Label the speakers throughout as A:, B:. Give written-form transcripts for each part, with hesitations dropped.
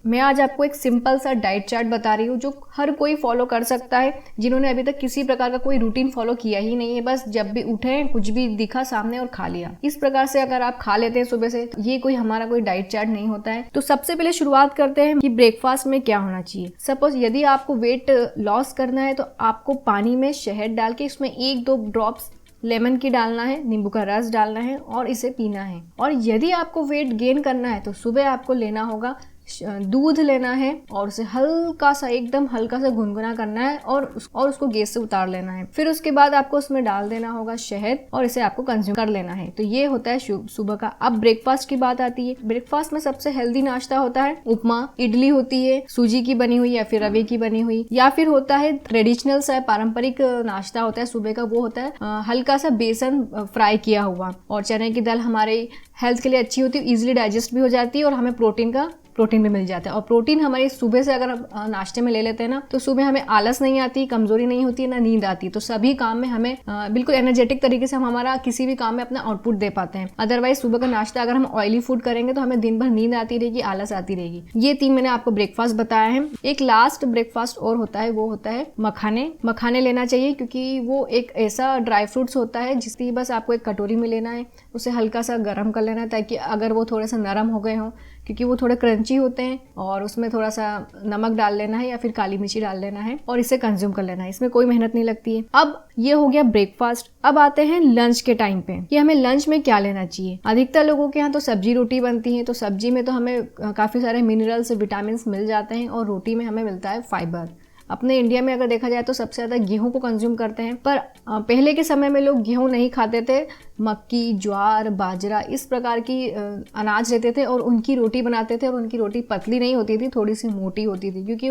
A: मैं आज आपको एक सिंपल सा डाइट चार्ट बता रही हूँ जो हर कोई फॉलो कर सकता है, जिन्होंने अभी तक किसी प्रकार का कोई रूटीन फॉलो किया ही नहीं है। बस जब भी उठे कुछ भी दिखा सामने और खा लिया। इस प्रकार से अगर आप खा लेते हैं सुबह से, ये कोई हमारा कोई डाइट चार्ट नहीं होता है। तो सबसे पहले शुरुआत करते हैं कि ब्रेकफास्ट में क्या होना चाहिए। सपोज यदि आपको वेट लॉस करना है तो आपको पानी में शहद डाल के इसमें 1-2 ड्रॉप्स लेमन की डालना है, नींबू का रस डालना है और इसे पीना है। और यदि आपको वेट गेन करना है तो सुबह आपको लेना होगा दूध लेना है और उसे हल्का सा, एकदम हल्का सा गुनगुना करना है और उसको गैस से उतार लेना है। फिर उसके बाद आपको उसमें डाल देना होगा शहद और इसे आपको कंज्यूम कर लेना है। तो ये होता है सुबह का। अब ब्रेकफास्ट की बात आती है। ब्रेकफास्ट में सबसे हेल्दी नाश्ता होता है उपमा, इडली होती है सूजी की बनी हुई या फिर रवे की बनी हुई, या फिर होता है ट्रेडिशनल सा पारंपरिक नाश्ता होता है सुबह का, वो होता है हल्का सा बेसन फ्राई किया हुआ। और चने की दाल हमारे हेल्थ के लिए अच्छी होती है, इजिली डाइजेस्ट भी हो जाती है और हमें प्रोटीन भी मिल जाता है। और प्रोटीन हमारी सुबह से अगर हम नाश्ते में ले लेते हैं ना, तो सुबह हमें आलस नहीं आती, कमजोरी नहीं होती है, ना नींद आती। तो सभी काम में हमें बिल्कुल एनर्जेटिक तरीके से हम हमारा किसी भी काम में अपना आउटपुट दे पाते हैं। अदरवाइज सुबह का नाश्ता अगर हम ऑयली फूड करेंगे तो हमें दिन भर नींद आती रहेगी, आलस आती रहेगी। ये 3 मैंने आपको ब्रेकफास्ट बताया है। एक लास्ट ब्रेकफास्ट और होता है, वो होता है मखाने लेना चाहिए, क्योंकि वो एक ऐसा ड्राई फ्रूट्स होता है जिसकी बस आपको एक कटोरी में लेना है, उसे हल्का सा गर्म कर लेना है ताकि अगर वो थोड़े से नरम हो गए हों, क्योंकि वो थोड़े क्रंची होते हैं, और उसमें थोड़ा सा नमक डाल लेना है या फिर काली मिर्ची डाल लेना है और इसे कंज्यूम कर लेना है। इसमें कोई मेहनत नहीं लगती है। अब ये हो गया ब्रेकफास्ट। अब आते हैं लंच के टाइम पे कि हमें लंच में क्या लेना चाहिए। अधिकतर लोगों के यहाँ तो सब्जी रोटी बनती है, तो सब्जी में तो हमें काफी सारे मिनरल्स विटामिन मिल जाते हैं और रोटी में हमें मिलता है फाइबर। अपने इंडिया में अगर देखा जाए तो सबसे ज्यादा गेहूं को कंज्यूम करते हैं, पर पहले के समय में लोग गेहूं नहीं खाते थे, मक्की, ज्वार, बाजरा इस प्रकार की अनाज लेते थे और उनकी रोटी बनाते थे। और उनकी रोटी पतली नहीं होती थी, थोड़ी सी मोटी होती थी, क्योंकि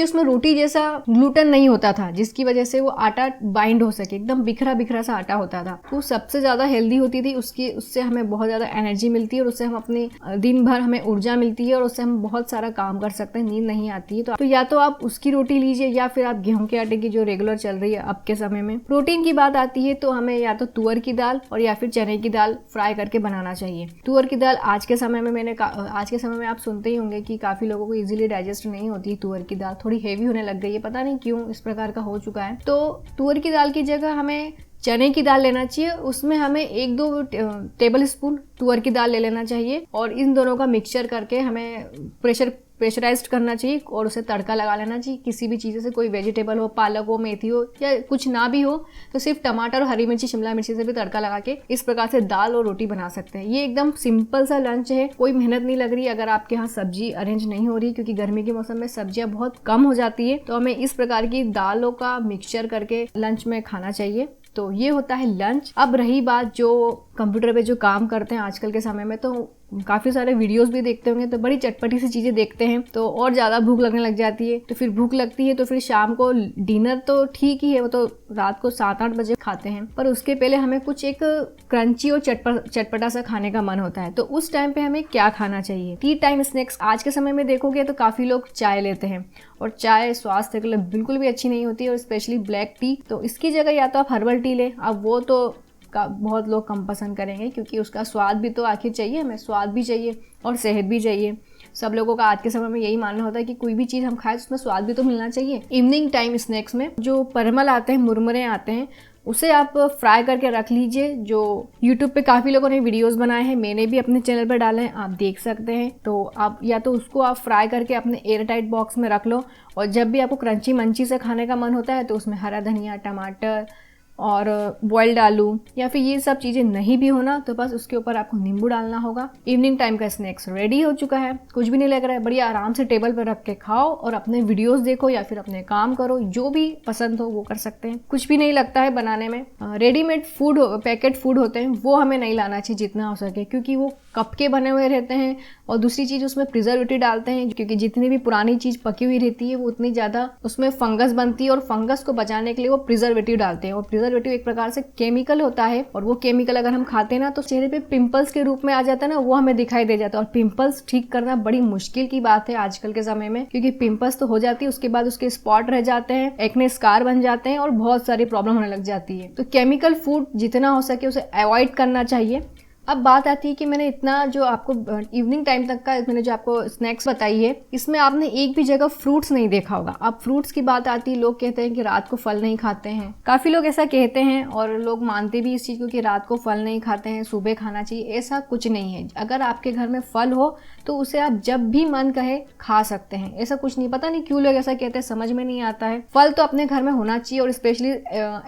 A: उसमें रोटी जैसा ग्लूटेन नहीं होता था, जिसकी वजह से वो आटा बाइंड हो सके। एकदम बिखरा बिखरा सा आटा होता था। वो सबसे ज्यादा हेल्दी होती थी, उससे हमें बहुत ज्यादा एनर्जी मिलती है और उससे हम अपने दिन भर हमें ऊर्जा मिलती है और उससे हम बहुत सारा काम कर सकते हैं, नींद नहीं आती है। तो या तो आप उसकी रोटी लीजिए या फिर आप गेहूं के आटे की जो रेगुलर चल रही है अब के समय में। प्रोटीन की बात आती है तो हमें या तो तुअर की दाल और या फिर चने की दाल फ्राई करके बनाना चाहिए। तुअर की दाल आज के समय में आप सुनते ही होंगे कि काफी लोगों को इजीली डाइजेस्ट नहीं होती है। तुअर की दाल थोड़ी हेवी होने लग गई है, पता नहीं क्यों इस प्रकार का हो चुका है। तो तुअर की दाल की जगह हमें चने की दाल लेना चाहिए। उसमें हमें 1-2 टेबल स्पून तुअर की दाल ले लेना चाहिए और इन दोनों का मिक्सचर करके हमें प्रेशराइज्ड करना चाहिए और उसे तड़का लगा लेना चाहिए। किसी भी चीज़ से, कोई वेजिटेबल हो, पालक हो, मेथी हो या कुछ ना भी हो, तो सिर्फ टमाटर और हरी मिर्ची, शिमला मिर्ची से भी तड़का लगा के इस प्रकार से दाल और रोटी बना सकते हैं। ये एकदम सिंपल सा लंच है, कोई मेहनत नहीं लग रही। अगर आपके यहाँ सब्जी अरेंज नहीं हो रही, क्योंकि गर्मी के मौसम में सब्जियां बहुत कम हो जाती है, तो हमें इस प्रकार की दालों का मिक्सचर करके लंच में खाना चाहिए। तो ये होता है लंच। अब रही बात जो कंप्यूटर पे जो काम करते हैं आजकल के समय में, तो काफी सारे वीडियोस भी देखते होंगे, तो बड़ी चटपटी सी चीजें देखते हैं तो और ज्यादा भूख लगने लग जाती है। तो फिर भूख लगती है तो फिर शाम को डिनर तो ठीक ही है, वो तो रात को 7-8 बजे खाते हैं, पर उसके पहले हमें कुछ एक क्रंची और चटपटा सा खाने का मन होता है। तो उस टाइम पे हमें क्या खाना चाहिए। टी टाइम स्नैक्स आज के समय में देखोगे तो काफी लोग चाय लेते हैं और चाय स्वास्थ्य के लिए बिल्कुल भी अच्छी नहीं होती है, और स्पेशली ब्लैक टी। तो इसकी जगह या तो आप हर्बल टी लें। अब वो तो बहुत लोग कम पसंद करेंगे, क्योंकि उसका स्वाद भी तो आखिर चाहिए, हमें स्वाद भी चाहिए और सेहत भी चाहिए। सब लोगों का आज के समय में यही मानना होता है कि कोई भी चीज़ हम खाएं उसमें स्वाद भी तो मिलना चाहिए। इवनिंग टाइम स्नैक्स में जो परमल आते हैं, मुरमुरे आते हैं, उसे आप फ्राई करके रख लीजिए। जो YouTube पे काफ़ी लोगों ने वीडियोस बनाए हैं, मैंने भी अपने चैनल पर डाले हैं, आप देख सकते हैं। तो आप या तो उसको आप फ्राई करके अपने एयर टाइट बॉक्स में रख लो, और जब भी आपको क्रंची मंची से खाने का मन होता है तो उसमें हरा धनिया, टमाटर और बॉइल्ड आलू या फिर ये सब चीज़ें नहीं भी होना तो बस उसके ऊपर आपको नींबू डालना होगा। इवनिंग टाइम का स्नैक्स रेडी हो चुका है, कुछ भी नहीं लग रहा है, बढ़िया आराम से टेबल पर रख के खाओ और अपने वीडियोस देखो या फिर अपने काम करो, जो भी पसंद हो वो कर सकते हैं। कुछ भी नहीं लगता है बनाने में। रेडीमेड फूड, पैकेट फूड होते हैं, वो हमें नहीं लाना चाहिए जितना हो सके, क्योंकि वो कप के बने हुए रहते हैं और दूसरी चीज़ उसमें प्रिजर्वेटिव डालते हैं, क्योंकि जितनी भी पुरानी चीज़ पकी हुई रहती है वो उतनी ज़्यादा उसमें फंगस बनती है और फंगस को बचाने के लिए वो प्रिजर्वेटिव डालते हैं। और प्रिजर्वेटिव एक प्रकार से केमिकल होता है, और वो केमिकल अगर हम खाते हैं ना तो चेहरे पे पिंपल्स के रूप में आ जाता है ना, वो हमें दिखाई दे जाता है। और पिंपल्स ठीक करना बड़ी मुश्किल की बात है आजकल के समय में, क्योंकि पिंपल्स तो हो जाती है, उसके बाद उसके स्पॉट रह जाते हैं, एक्ने स्कार बन जाते हैं और बहुत सारी प्रॉब्लम होने लग जाती है। तो केमिकल फूड जितना हो सके उसे अवॉइड करना चाहिए। अब बात आती है कि मैंने इतना जो आपको इवनिंग टाइम तक का मैंने जो आपको स्नैक्स बताई है, इसमें आपने एक भी जगह फ्रूट्स नहीं देखा होगा। अब फ्रूट्स की बात आती है, लोग कहते हैं कि रात को फल नहीं खाते हैं, काफ़ी लोग ऐसा कहते हैं और लोग मानते भी इस चीज़ को कि रात को फल नहीं खाते हैं, सुबह खाना चाहिए। ऐसा कुछ नहीं है। अगर आपके घर में फल हो तो उसे आप जब भी मन कहे खा सकते हैं, ऐसा कुछ नहीं। पता नहीं क्यों लोग ऐसा कहते हैं, समझ में नहीं आता है। फल तो अपने घर में होना चाहिए और स्पेशली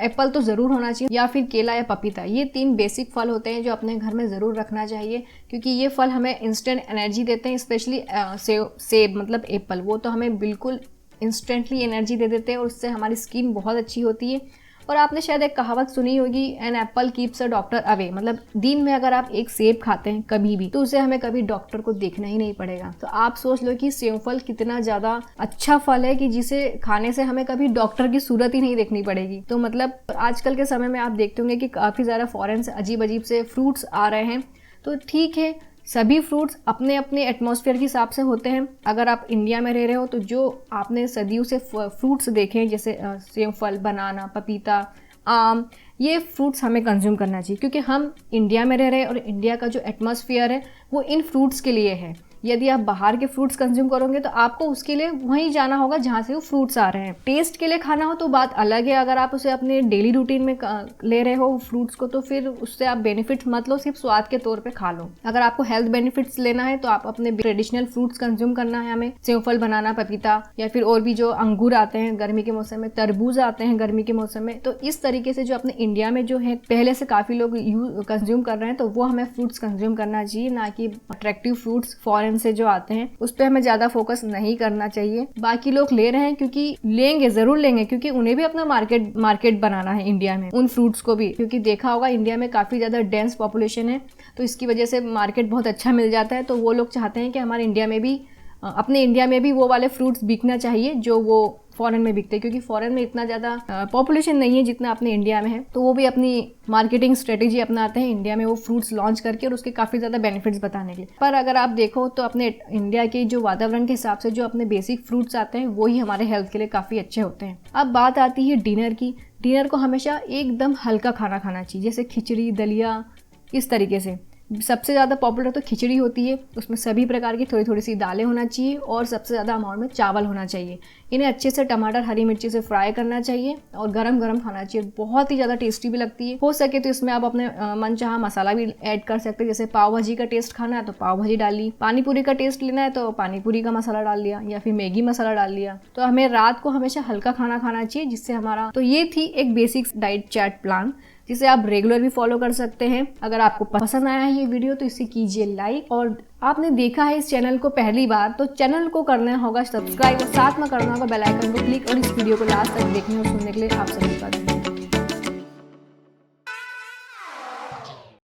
A: एप्पल तो ज़रूर होना चाहिए, या फिर केला या पपीता। ये 3 बेसिक फल होते हैं जो अपने घर में ज़रूर रखना चाहिए, क्योंकि ये फल हमें इंस्टेंट एनर्जी देते हैं। स्पेशली सेब मतलब एप्पल, वो तो हमें बिल्कुल इंस्टेंटली एनर्जी दे देते हैं और उससे हमारी स्किन बहुत अच्छी होती है। और आपने शायद एक कहावत सुनी होगी, an apple keeps a doctor away, मतलब दिन में अगर आप एक सेब खाते हैं कभी भी, तो उसे हमें कभी डॉक्टर को देखना ही नहीं पड़ेगा। तो आप सोच लो कि सेब फल कितना ज़्यादा अच्छा फल है कि जिसे खाने से हमें कभी डॉक्टर की सूरत ही नहीं देखनी पड़ेगी। तो मतलब आजकल के समय में आप देखते होंगे कि काफ़ी ज़्यादा फॉरेन से अजीब अजीब से फ्रूट्स आ रहे हैं। तो ठीक है, सभी फ्रूट्स अपने अपने एटमॉस्फेयर के हिसाब से होते हैं। अगर आप इंडिया में रह रहे हो तो जो आपने सदियों से फ्रूट्स देखे हैं, जैसे सेब फल, बनाना, पपीता, आम, ये फ्रूट्स हमें कंज्यूम करना चाहिए, क्योंकि हम इंडिया में रह रहे हैं और इंडिया का जो एटमॉस्फेयर है वो इन फ्रूट्स के लिए है। यदि आप बाहर के फ्रूट्स कंज्यूम करोगे तो आपको उसके लिए वहीं जाना होगा जहाँ से वो फ्रूट्स आ रहे हैं। टेस्ट के लिए खाना हो तो बात अलग है। अगर आप उसे अपने डेली रूटीन में ले रहे हो फ्रूट्स को, तो फिर उससे आप बेनिफिट्स मत लो, सिर्फ स्वाद के तौर पे खा लो। अगर आपको हेल्थ बेनिफिट्स लेना है तो आप अपने ट्रेडिशनल फ्रूट्स कंज्यूम करना है हमें, सेवफल, बनाना, पपीता, या फिर और भी जो अंगूर आते हैं गर्मी के मौसम में, तरबूज आते हैं गर्मी के मौसम में। तो इस तरीके से जो अपने इंडिया में जो है पहले से काफ़ी लोग कंज्यूम कर रहे हैं, तो वो हमें फ्रूट्स कंज्यूम करना चाहिए, ना कि अट्रैक्टिव फ्रूट्स फॉरेन से जो आते हैं उस पर हमें ज्यादा फोकस नहीं करना चाहिए। बाकी लोग ले रहे हैं क्योंकि लेंगे, जरूर लेंगे, क्योंकि उन्हें भी अपना मार्केट बनाना है इंडिया में उन फ्रूट्स को भी, क्योंकि देखा होगा इंडिया में काफी ज्यादा डेंस पॉपुलेशन है, तो इसकी वजह से मार्केट बहुत अच्छा मिल जाता है। तो वो लोग चाहते हैं कि हमारे इंडिया में भी, अपने इंडिया में भी वो वाले फ्रूट्स बिकना चाहिए जो वो फॉरेन में बिकते हैं, क्योंकि फॉरेन में इतना ज़्यादा पॉपुलेशन नहीं है जितना अपने इंडिया में है। तो वो भी अपनी मार्केटिंग स्ट्रेटेजी अपनाते हैं इंडिया में वो फ्रूट्स लॉन्च करके और उसके काफ़ी ज़्यादा बेनिफिट्स बताने के लिए। पर अगर आप देखो तो अपने इंडिया के जो वातावरण के हिसाब से जो अपने बेसिक फ्रूट्स आते हैं वो ही हमारे हेल्थ के लिए काफ़ी अच्छे होते हैं। अब बात आती है डिनर की। डिनर को हमेशा एकदम हल्का खाना खाना चाहिए, जैसे खिचड़ी, दलिया, इस तरीके से। सबसे ज़्यादा पॉपुलर तो खिचड़ी होती है, उसमें सभी प्रकार की थोड़ी थोड़ी सी दालें होना चाहिए और सबसे ज़्यादा अमाउंट में चावल होना चाहिए। इन्हें अच्छे से टमाटर, हरी मिर्ची से फ्राई करना चाहिए और गरम गरम खाना चाहिए। बहुत ही ज़्यादा टेस्टी भी लगती है। हो सके तो इसमें आप अपने मनचाहा मसाला भी ऐड कर सकते हैं, जैसे पाव भाजी का टेस्ट खाना है तो पाव भाजी डाल ली, पानी पूरी का टेस्ट लेना है तो पानी पूरी का मसाला डाल लिया, या फिर मैगी मसाला डाल लिया। तो हमें रात को हमेशा हल्का खाना खाना चाहिए, जिससे हमारा, तो ये थी एक बेसिक डाइट चार्ट प्लान जिसे आप रेगुलर भी फॉलो कर सकते हैं। अगर आपको पसंद आया है ये वीडियो तो इसे कीजिए लाइक, और आपने देखा है इस चैनल को पहली बार तो चैनल को करना होगा सब्सक्राइब और साथ में करना होगा बेल आइकन को क्लिक, और इस वीडियो को लास्ट तक देखने और सुनने के लिए आप सभी का धन्यवाद।